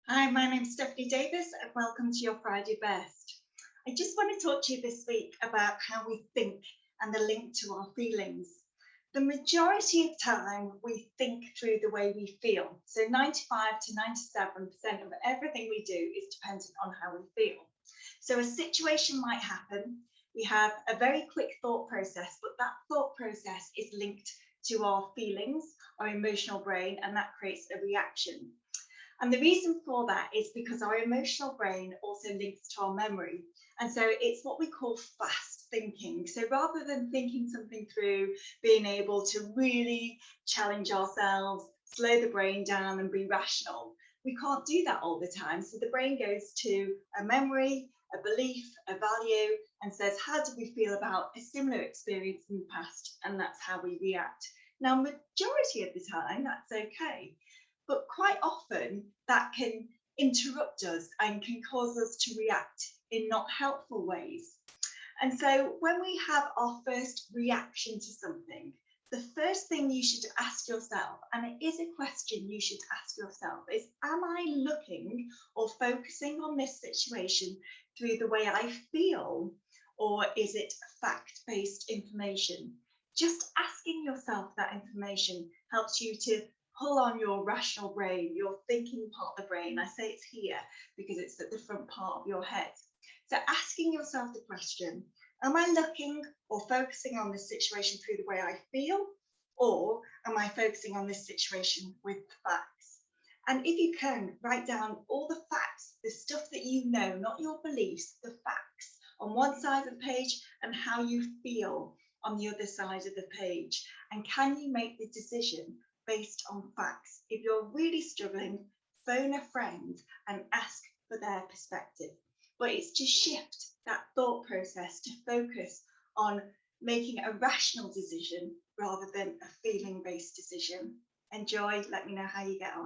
Hi, my name's Stephanie Davies and welcome to your Friday Best. I just want to talk to you this week about how we think and the link to our feelings. The majority of time we think through the way we feel. So 95 to 97% of everything we do is dependent on how we feel. So a situation might happen, we have a very quick thought process, but that thought process is linked to our feelings, our emotional brain, and that creates a reaction. And the reason for that is because our emotional brain also links to our memory. And so it's what we call fast thinking. So rather than thinking something through, being able to really challenge ourselves, slow the brain down and be rational, we can't do that all the time. So the brain goes to a memory, a belief, a value, and says, how do we feel about a similar experience in the past? And that's how we react. Now, majority of the time, that's okay. But quite often that can interrupt us and can cause us to react in not helpful ways. And so when we have our first reaction to something, the first thing you should ask yourself, and it is a question you should ask yourself, is am I looking or focusing on this situation through the way I feel, or is it fact-based information? Just asking yourself that information helps you to pull on your rational brain, your thinking part of the brain. I say it's here because it's at the front part of your head. So asking yourself the question, am I looking or focusing on this situation through the way I feel, or am I focusing on this situation with facts? And if you can, write down all the facts, the stuff that you know, not your beliefs, the facts on one side of the page and how you feel on the other side of the page. And can you make the decision based on facts? If you're really struggling, phone a friend and ask for their perspective. But it's to shift that thought process to focus on making a rational decision rather than a feeling based decision. Enjoy, let me know how you get on.